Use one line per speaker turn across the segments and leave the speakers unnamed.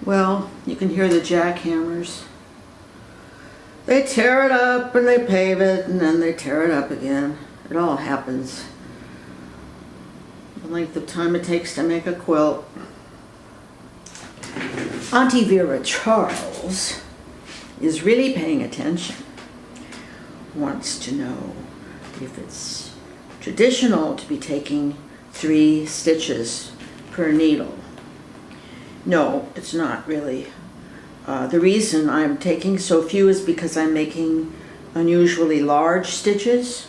Well, you can hear the jackhammers. They tear it up and they pave it and then they tear it up again. It all happens. The length of time it takes to make a quilt. AuntieVeraCharles is really paying attention. Wants to know if it's traditional to be taking 3 stitches per needle. No, it's not really. The reason I'm taking so few is because I'm making unusually large stitches.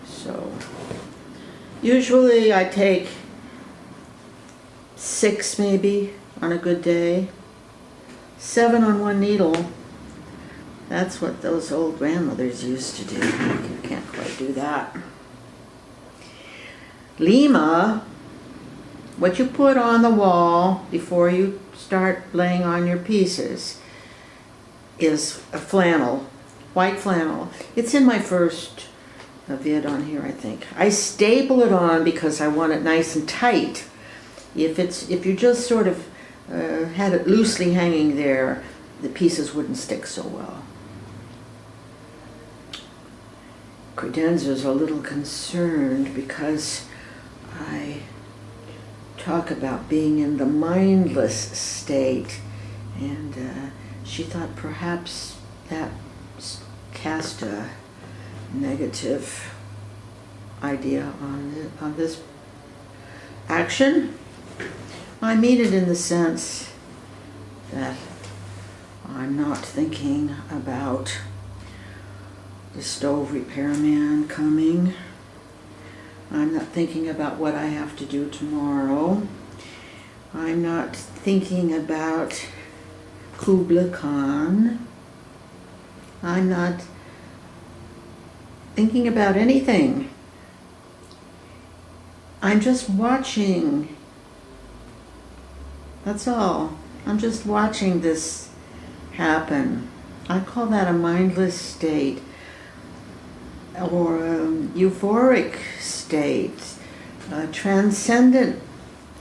So usually I take 6 maybe on a good day. 7 on one needle. That's what those old grandmothers used to do. You can't quite do that. Lima, what you put on the wall before you start laying on your pieces is a flannel, white flannel. It's in my first vid on here, I think. I staple it on because I want it nice and tight. If you just sort of had it loosely hanging there, the pieces wouldn't stick so well. Credenza is a little concerned because I talk about being in the mindless state, and she thought perhaps that cast a negative idea on this action. I mean it in the sense that I'm not thinking about the stove repairman coming. I'm not thinking about what I have to do tomorrow. I'm not thinking about Kublai-Khan. I'm not thinking about anything. I'm just watching. That's all. I'm just watching this happen. I call that a mindless state, or a euphoric state, a transcendent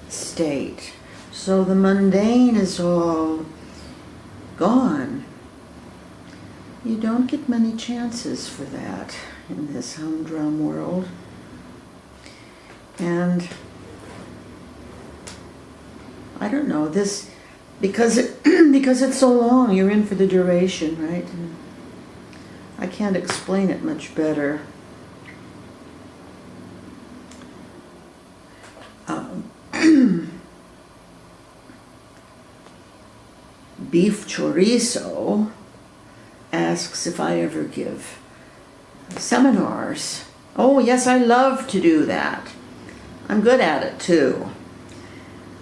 state. So the mundane is all gone. You don't get many chances for that in this humdrum world. And I don't know, this, because it's so long, you're in for the duration, right? And I can't explain it much better. beefChorizo asks if I ever give seminars. Oh yes, I love to do that. I'm good at it too.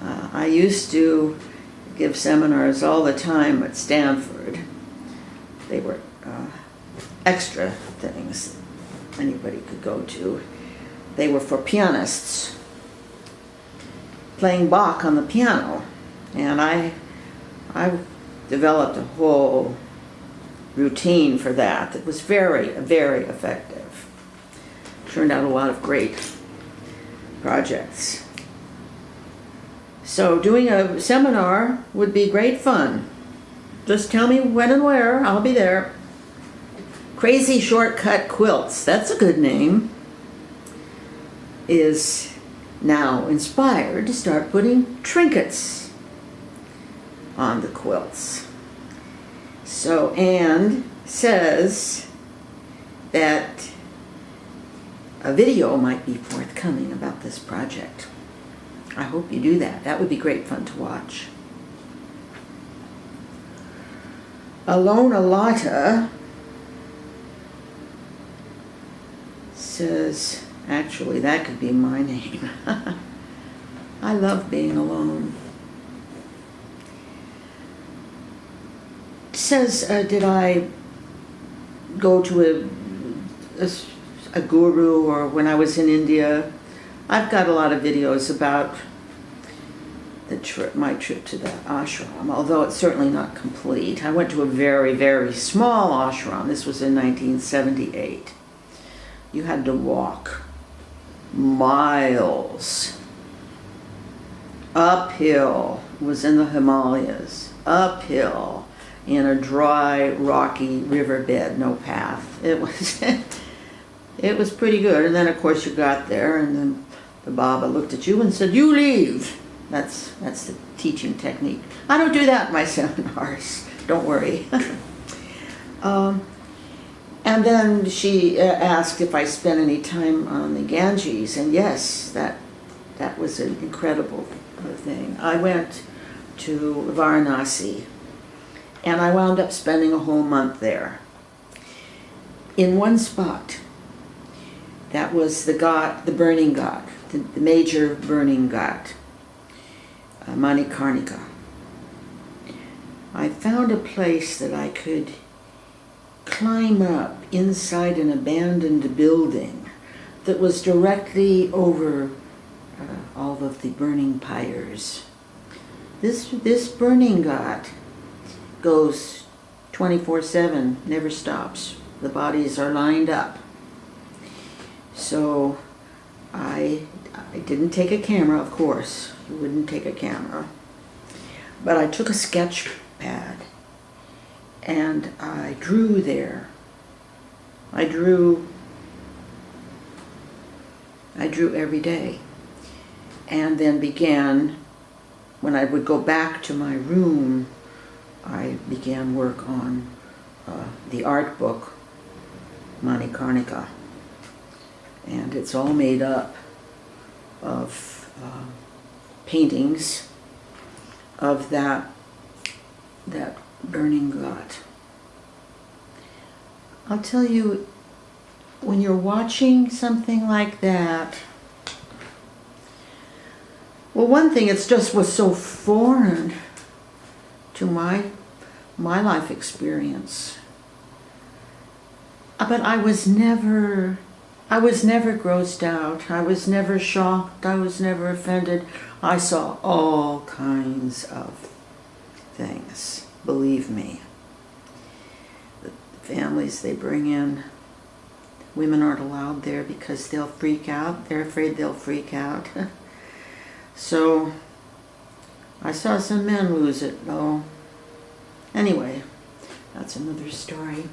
I used to give seminars all the time at Stanford. They were extra things anybody could go to. They were for pianists playing Bach on the piano, and I developed a whole routine for that that was very, very effective. Turned out a lot of great projects. So doing a seminar would be great fun. Just tell me when and where, I'll be there. CrazyShortcutQuilts, that's a good name, is now inspired to start putting trinkets on the quilts. So Anne says that a video might be forthcoming about this project. I hope you do that. That would be great fun to watch. Alonealotta says, actually that could be my name. I love being alone. Says, did I go to a guru, or when I was in India? I've got a lot of videos about my trip to the ashram, although it's certainly not complete. I went to a very, very small ashram. This was in 1978. You had to walk miles uphill, was in the Himalayas, uphill, in a dry, rocky riverbed, no path. It was, it was pretty good. And then, of course, you got there, and then the Baba looked at you and said, "You leave." That's the teaching technique. I don't do that in my seminars. Don't worry. And then she asked if I spent any time on the Ganges, and yes, that was an incredible thing. I went to Varanasi, and I wound up spending a whole month there. In one spot, that was the Ghat, the burning Ghat, the major burning Ghat, Manikarnika. I found a place that I could climb up inside an abandoned building that was directly over all of the burning pyres. This burning Ghat goes 24/7, never stops. The bodies are lined up. So I didn't take a camera, of course. You wouldn't take a camera. But I took a sketch pad and I drew there. I drew every day. And then began, when I would go back to my room, I began work on the art book, Manikarnika. And it's all made up of paintings of that burning Ghat. I'll tell you, when you're watching something like that, well, one thing, it just was so foreign to my life experience. But I was never grossed out. I was never shocked. I was never offended. I saw all kinds of things, believe me. The families they bring in, women aren't allowed there because they'll freak out. They're afraid they'll freak out. So I saw some men lose it, though. Anyway, that's another story.